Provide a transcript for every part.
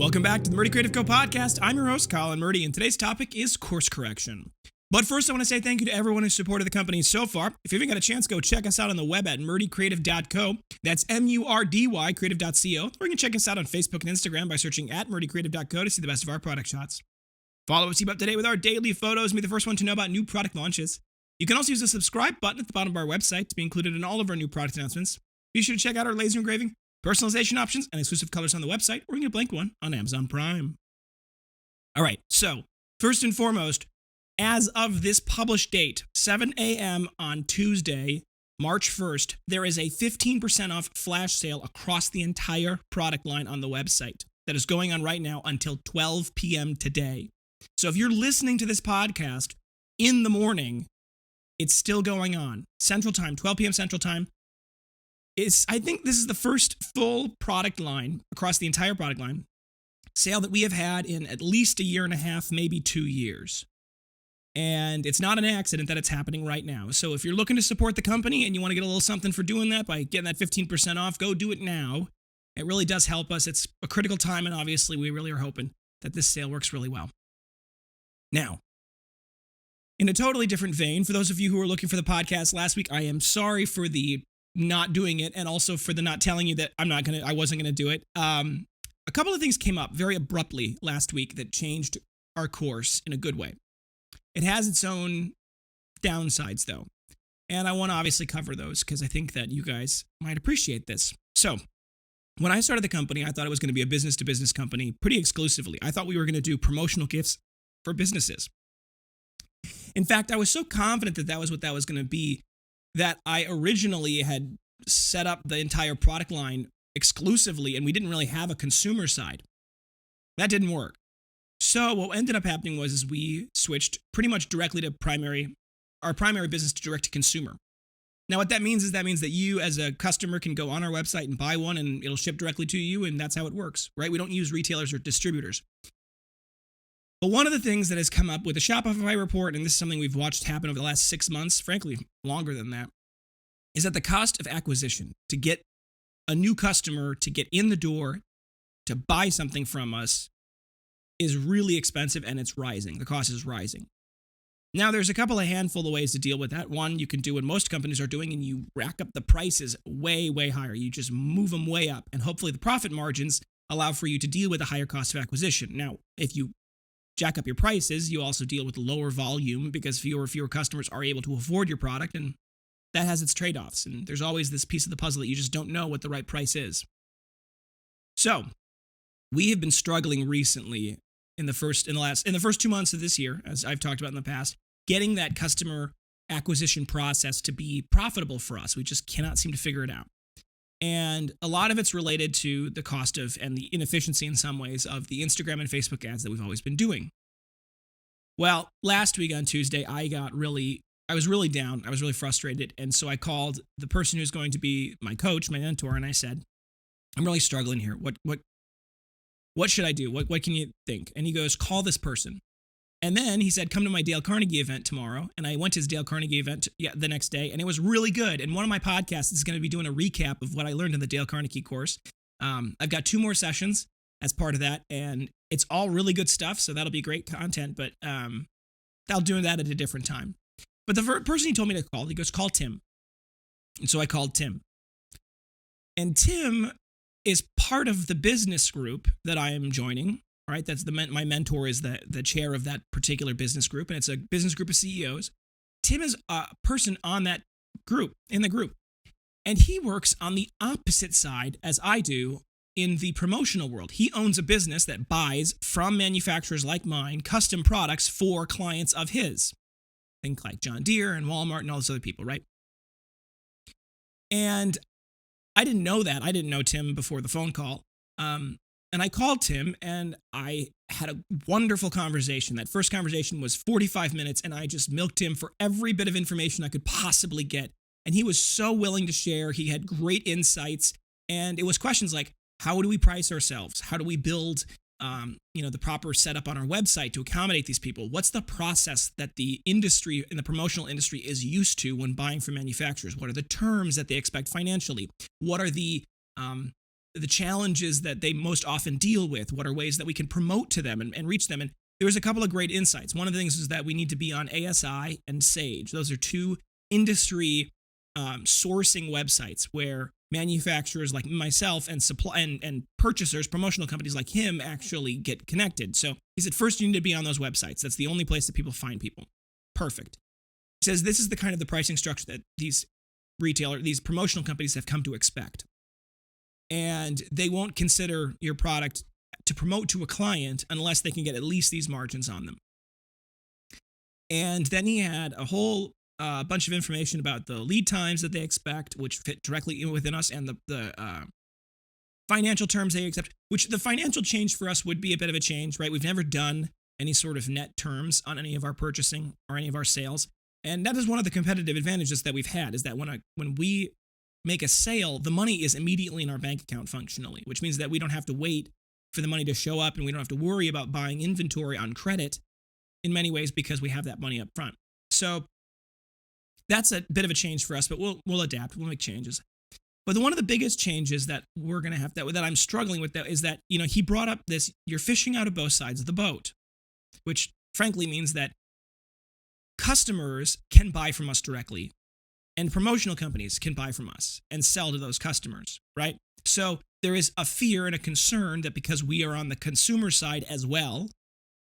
Welcome back to the Murdy Creative Co podcast. I'm your host, Colin Murdy, and today's topic is course correction. But first, I want to say thank you to everyone who's supported the company so far. If you haven't got a chance, go check us out on the web at murdycreative.co. That's MURDY creative.co. Or you can check us out on Facebook and Instagram by searching at murdycreative.co to see the best of our product shots. Follow us, keep up to date with our daily photos, and be the first one to know about new product launches. You can also use the subscribe button at the bottom of our website to be included in all of our new product announcements. Be sure to check out our laser engraving, personalization options, and exclusive colors on the website, or you can get a blank one on Amazon Prime. All right, so first and foremost, as of this published date, 7 a.m. on Tuesday, March 1st, there is a 15% off flash sale across the entire product line on the website that is going on right now until 12 p.m. today. So if you're listening to this podcast in the morning, it's still going on. Central Time, 12 p.m. Central Time. I think this is the first full product line across the entire product line sale that we have had in at least a year and a half, maybe 2 years. And it's not an accident that it's happening right now. So if you're looking to support the company and you want to get a little something for doing that by getting that 15% off, go do it now. It really does help us. It's a critical time, and obviously we really are hoping that this sale works really well. Now, in a totally different vein, for those of you who were looking for the podcast last week, I am sorry for the not doing it, and also for the not telling you that I wasn't gonna do it. A couple of things came up very abruptly last week that changed our course in a good way. It has its own downsides, though, and I want to obviously cover those because I think that you guys might appreciate this. So, when I started the company, I thought it was going to be a business-to-business company pretty exclusively. I thought we were going to do promotional gifts for businesses. In fact, I was so confident that that was what that was going to be that I originally had set up the entire product line exclusively, and we didn't really have a consumer side. That didn't work. So what ended up happening was we switched pretty much directly to our primary business to direct to consumer. Now what that means is that you as a customer can go on our website and buy one and it'll ship directly to you, and that's how it works, right? We don't use retailers or distributors. But one of the things that has come up with the Shopify report, and this is something we've watched happen over the last 6 months, frankly, longer than that, is that the cost of acquisition to get a new customer to get in the door to buy something from us is really expensive, and it's rising. The cost is rising. Now, there's a handful of ways to deal with that. One, you can do what most companies are doing, and you rack up the prices way, way higher. You just move them way up, and hopefully the profit margins allow for you to deal with a higher cost of acquisition. Now, if you jack up your prices, you also deal with lower volume because fewer customers are able to afford your product, and that has its trade-offs. And there's always this piece of the puzzle that you just don't know what the right price is. So, we have been struggling recently in the first 2 months of this year, as I've talked about in the past, getting that customer acquisition process to be profitable for us. We just cannot seem to figure it out. And a lot of it's related to the cost of and the inefficiency in some ways of the Instagram and Facebook ads that we've always been doing. Well, last week on Tuesday, I was really down. I was really frustrated. And so I called the person who's going to be my coach, my mentor, and I said, I'm really struggling here. What should I do? What can you think? And he goes, call this person. And then he said, come to my Dale Carnegie event tomorrow. And I went to his Dale Carnegie event the next day, and it was really good. And one of my podcasts is going to be doing a recap of what I learned in the Dale Carnegie course. I've got 2 more sessions as part of that, and it's all really good stuff, so that'll be great content, but I'll do that at a different time. But the person he told me to call, he goes, call Tim. And so I called Tim. And Tim is part of the business group that I am joining. Right, that's my mentor is the chair of that particular business group, and it's a business group of CEOs. Tim is a person on that group, in the group, and he works on the opposite side as I do in the promotional world. He owns a business that buys from manufacturers like mine custom products for clients of his. Think like John Deere and Walmart and all those other people, right? And I didn't know that. I didn't know Tim before the phone call. And I called Tim, and I had a wonderful conversation. That first conversation was 45 minutes, and I just milked him for every bit of information I could possibly get. And he was so willing to share. He had great insights, and it was questions like, how do we price ourselves? How do we build the proper setup on our website to accommodate these people? What's the process that the industry and the promotional industry is used to when buying from manufacturers? What are the terms that they expect financially? What are the the challenges that they most often deal with. What are ways that we can promote to them and reach them? And there was a couple of great insights. One of the things is that we need to be on ASI and Sage. Those are two industry sourcing websites where manufacturers like myself and and purchasers, promotional companies like him, actually get connected. So he said, first you need to be on those websites. That's the only place that people find people. Perfect. He says this is the kind of the pricing structure that these promotional companies have come to expect. And they won't consider your product to promote to a client unless they can get at least these margins on them. And then he had a whole bunch of information about the lead times that they expect, which fit directly within us, and the financial terms they accept, which the financial change for us would be a bit of a change, right? We've never done any sort of net terms on any of our purchasing or any of our sales. And that is one of the competitive advantages that we've had, is that when we make a sale, the money is immediately in our bank account functionally, which means that we don't have to wait for the money to show up, and we don't have to worry about buying inventory on credit in many ways because we have that money up front. So that's a bit of a change for us, but we'll adapt. We'll make changes. But one of the biggest changes that we're going to have that I'm struggling with is that, he brought up this, you're fishing out of both sides of the boat, which frankly means that customers can buy from us directly and promotional companies can buy from us and sell to those customers, right? So there is a fear and a concern that because we are on the consumer side as well,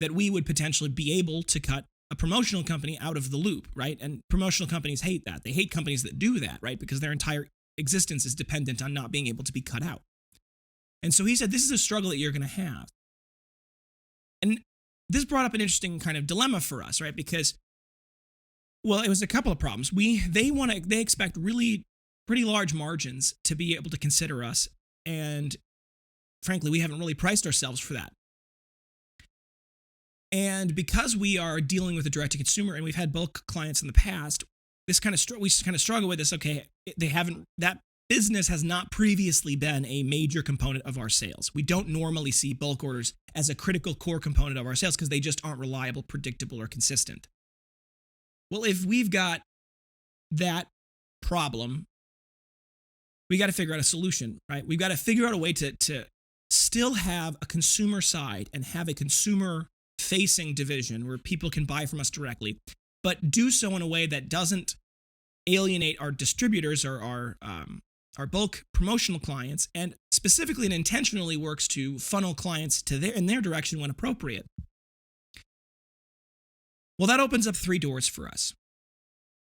that we would potentially be able to cut a promotional company out of the loop, right? And promotional companies hate that. They hate companies that do that, right? Because their entire existence is dependent on not being able to be cut out. And so he said, this is a struggle that you're going to have. And this brought up an interesting kind of dilemma for us, right? Because, well, it was a couple of problems. They expect really pretty large margins to be able to consider us. And frankly, we haven't really priced ourselves for that. And because we are dealing with a direct-to-consumer and we've had bulk clients in the past, we kind of struggle with this. Okay, that business has not previously been a major component of our sales. We don't normally see bulk orders as a critical core component of our sales because they just aren't reliable, predictable, or consistent. Well, if we've got that problem, we got to figure out a solution, right? We've got to figure out a way to still have a consumer side and have a consumer-facing division where people can buy from us directly, but do so in a way that doesn't alienate our distributors or our bulk promotional clients, and specifically and intentionally works to funnel clients in their direction when appropriate. Well, that opens up 3 doors for us.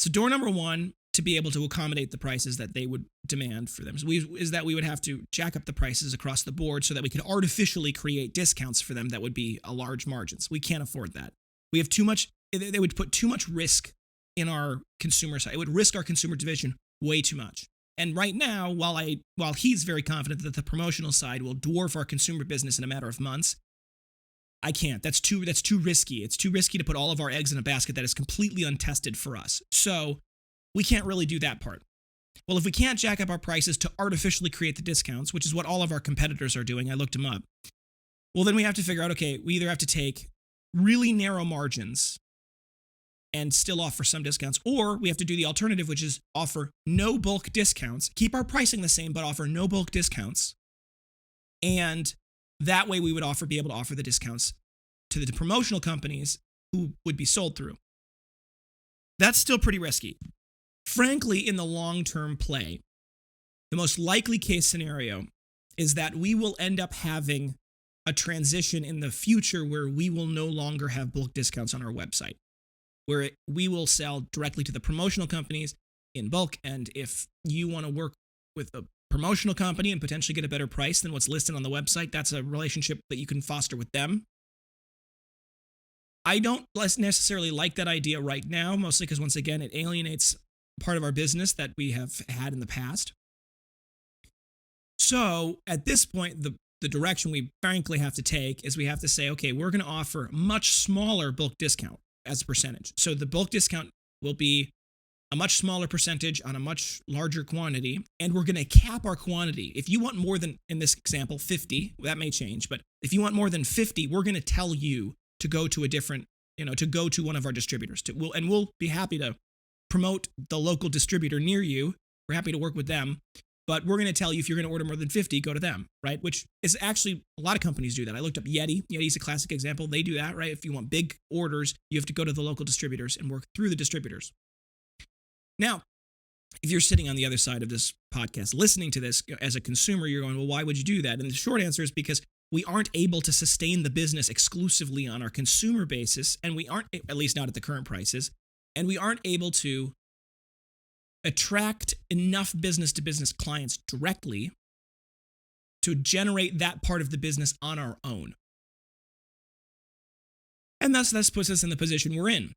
So door number 1, to be able to accommodate the prices that they would demand for them, is that we would have to jack up the prices across the board so that we could artificially create discounts for them that would be a large margins. We can't afford that. We have too much. They would put too much risk in our consumer side. It would risk our consumer division way too much. And right now, while he's very confident that the promotional side will dwarf our consumer business in a matter of months, I can't. That's too risky. It's too risky to put all of our eggs in a basket that is completely untested for us. So we can't really do that part. Well, if we can't jack up our prices to artificially create the discounts, which is what all of our competitors are doing, I looked them up, well, then we have to figure out, okay, we either have to take really narrow margins and still offer some discounts, or we have to do the alternative, which is offer no bulk discounts, keep our pricing the same, but offer no bulk discounts. And that way we would be able to offer the discounts to the promotional companies who would be sold through. That's still pretty risky. Frankly, in the long-term play, the most likely case scenario is that we will end up having a transition in the future where we will no longer have bulk discounts on our website, where we will sell directly to the promotional companies in bulk. And if you want to work with a promotional company and potentially get a better price than what's listed on the website, that's a relationship that you can foster with them. I don't necessarily like that idea right now, mostly because, once again, it alienates part of our business that we have had in the past. So at this point, the direction we frankly have to take is we have to say, okay, we're going to offer much smaller bulk discount as a percentage. So the bulk discount will be a much smaller percentage on a much larger quantity, and we're going to cap our quantity. If you want more than, in this example, 50, that may change, but if you want more than 50, we're going to tell you to go to to go to one of our distributors. We'll be happy to promote the local distributor near you. We're happy to work with them. but we're going to tell you if you're going to order more than 50, go to them, right? Which is actually, a lot of companies do that. I looked up Yeti. Yeti's a classic example. They do that, right? If you want big orders, you have to go to the local distributors and work through the distributors. Now, if you're sitting on the other side of this podcast, listening to this as a consumer, you're going, well, why would you do that? And the short answer is because we aren't able to sustain the business exclusively on our consumer basis, and we aren't, at least not at the current prices, and we aren't able to attract enough business-to-business clients directly to generate that part of the business on our own. And thus, this puts us in the position we're in.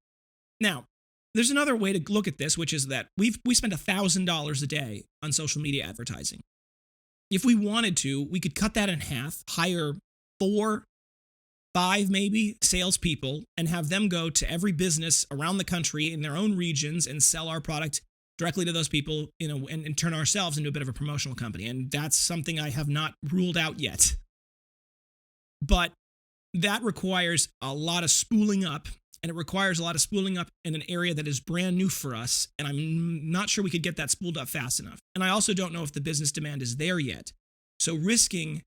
Now, there's another way to look at this, which is that we spend $1,000 a day on social media advertising. If we wanted to, we could cut that in half, hire 4, 5 maybe salespeople, and have them go to every business around the country in their own regions and sell our product directly to those people, and turn ourselves into a bit of a promotional company. And that's something I have not ruled out yet. But that requires a lot of spooling up. And it requires a lot of spooling up in an area that is brand new for us. And I'm not sure we could get that spooled up fast enough. And I also don't know if the business demand is there yet. So risking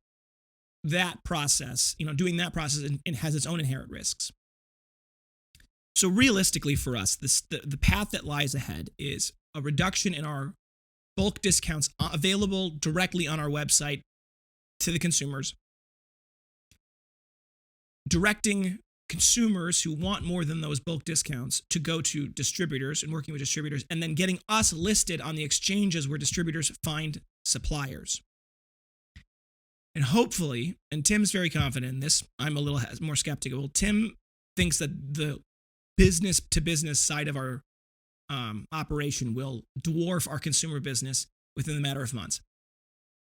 that process, doing that process, it has its own inherent risks. So realistically for us, the path that lies ahead is a reduction in our bulk discounts available directly on our website to the consumers, directing consumers who want more than those bulk discounts to go to distributors and working with distributors, and then getting us listed on the exchanges where distributors find suppliers. And hopefully, and Tim's very confident in this, I'm a little more skeptical. Tim thinks that the business-to-business side of our operation will dwarf our consumer business within a matter of months.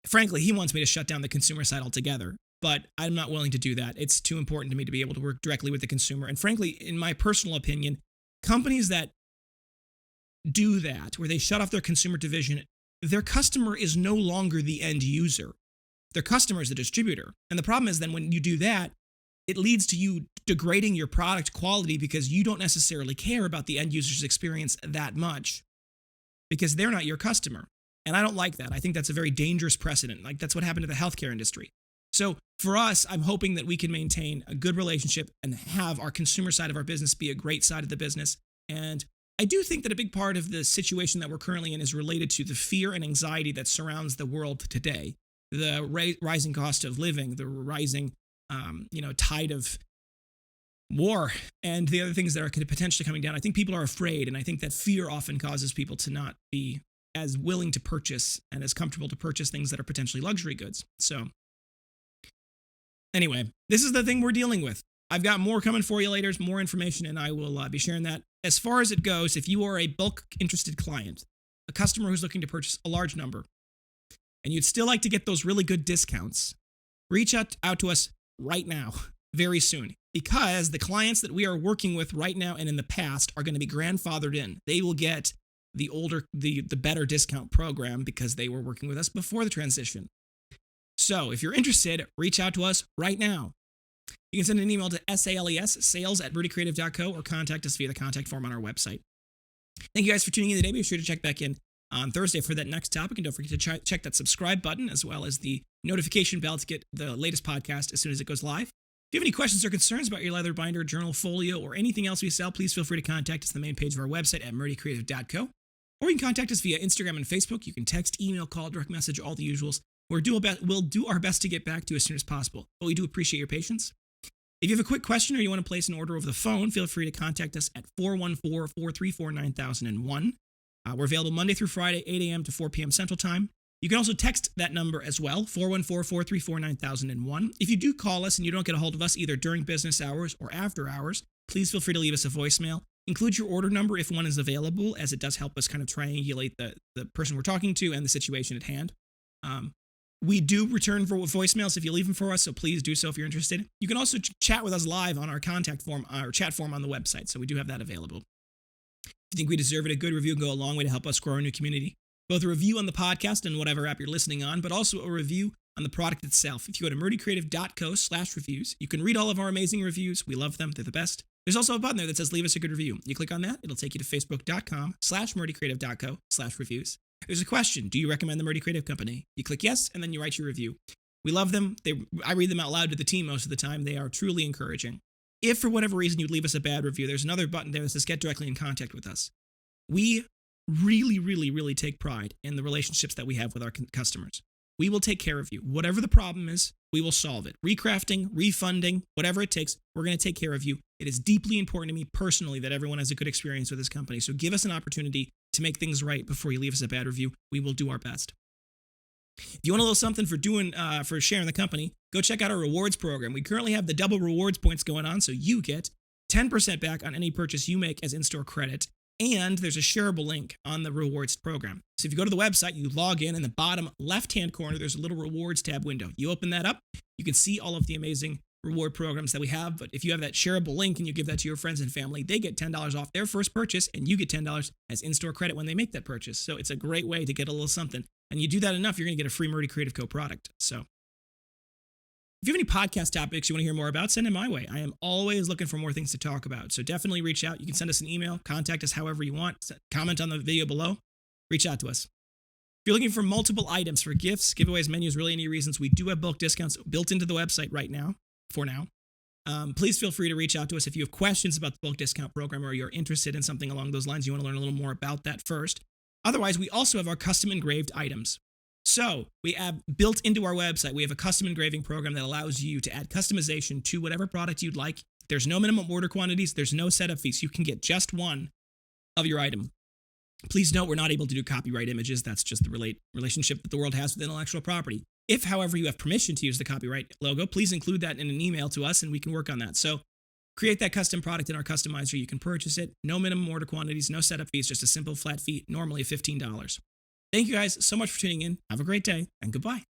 Frankly, he wants me to shut down the consumer side altogether. But I'm not willing to do that. It's too important to me to be able to work directly with the consumer. And frankly, in my personal opinion, companies that do that, where they shut off their consumer division, their customer is no longer the end user. Their customer is the distributor. And the problem is then when you do that, it leads to you degrading your product quality because you don't necessarily care about the end user's experience that much because they're not your customer. And I don't like that. I think that's a very dangerous precedent. Like that's what happened to the healthcare industry. So for us, I'm hoping that we can maintain a good relationship and have our consumer side of our business be a great side of the business. And I do think that a big part of the situation that we're currently in is related to the fear and anxiety that surrounds the world today. The rising cost of living, the rising, tide of war, and the other things that are potentially coming down. I think people are afraid, and I think that fear often causes people to not be as willing to purchase and as comfortable to purchase things that are potentially luxury goods. So anyway, this is the thing we're dealing with. I've got more coming for you later, more information, and I will be sharing that. As far as it goes, if you are a bulk interested client, a customer who's looking to purchase a large number, and you'd still like to get those really good discounts, reach out to us right now, very soon, because the clients that we are working with right now and in the past are going to be grandfathered in. They will get the better discount program because they were working with us before the transition. So if you're interested, reach out to us right now. You can send an email to sales@murdycreative.co or contact us via the contact form on our website. Thank you guys for tuning in today. Be sure to check back in on Thursday for that next topic. And don't forget to check that subscribe button as well as the notification bell to get the latest podcast as soon as it goes live. If you have any questions or concerns about your leather binder, journal, folio, or anything else we sell, please feel free to contact us on the main page of our website at murdycreative.co. Or you can contact us via Instagram and Facebook. You can text, email, call, direct message, all the usuals. We'll do our best to get back to you as soon as possible, but we do appreciate your patience. If you have a quick question or you want to place an order over the phone, feel free to contact us at 414-434-9001. We're available Monday through Friday, 8 a.m. to 4 p.m. Central Time. You can also text that number as well, 414-434-9001. If you do call us and you don't get a hold of us either during business hours or after hours, please feel free to leave us a voicemail. Include your order number if one is available, as it does help us kind of triangulate the person we're talking to and the situation at hand. We do return for voicemails if you leave them for us, so please do so if you're interested. You can also chat with us live on our contact form, or chat form on the website, so we do have that available. If you think we deserve it, a good review can go a long way to help us grow our new community. Both a review on the podcast and whatever app you're listening on, but also a review on the product itself. If you go to murdycreative.co/reviews, you can read all of our amazing reviews. We love them. They're the best. There's also a button there that says leave us a good review. You click on that, it'll take you to facebook.com/murdycreative.co/reviews. There's a question. Do you recommend the Murdy Creative Company? You click yes, and then you write your review. We love them. I read them out loud to the team most of the time. They are truly encouraging. If for whatever reason you'd leave us a bad review, there's another button there that says get directly in contact with us. We really, really, really take pride in the relationships that we have with our customers. We will take care of you. Whatever the problem is, we will solve it. Recrafting, refunding, whatever it takes, we're going to take care of you. It is deeply important to me personally that everyone has a good experience with this company. So give us an opportunity to make things right before you leave us a bad review. We will do our best. If you want a little something for sharing the company, go check out our rewards program. We currently have the double rewards points going on, so you get 10% back on any purchase you make as in-store credit. And there's a shareable link on the rewards program. So if you go to the website, you log in the bottom left-hand corner, there's a little rewards tab window. You open that up, you can see all of the amazing reward programs that we have. But if you have that shareable link and you give that to your friends and family, they get $10 off their first purchase, and you get $10 as in-store credit when they make that purchase. So it's a great way to get a little something. And you do that enough, you're going to get a free Murdy Creative Co. product. So if you have any podcast topics you want to hear more about, send them my way. I am always looking for more things to talk about. So definitely reach out. You can send us an email, contact us however you want, comment on the video below, reach out to us. If you're looking for multiple items for gifts, giveaways, menus, really any reasons, we do have bulk discounts built into the website right now, for now. Please feel free to reach out to us if you have questions about the bulk discount program or you're interested in something along those lines. You want to learn a little more about that first. Otherwise, we also have our custom engraved items. So we have built into our website, we have a custom engraving program that allows you to add customization to whatever product you'd like. There's no minimum order quantities. There's no setup fees. You can get just one of your item. Please note, we're not able to do copyright images. That's just the relationship that the world has with intellectual property. If, however, you have permission to use the copyright logo, please include that in an email to us and we can work on that. So create that custom product in our customizer. You can purchase it. No minimum order quantities, no setup fees, just a simple flat fee, normally $15. Thank you guys so much for tuning in. Have a great day and goodbye.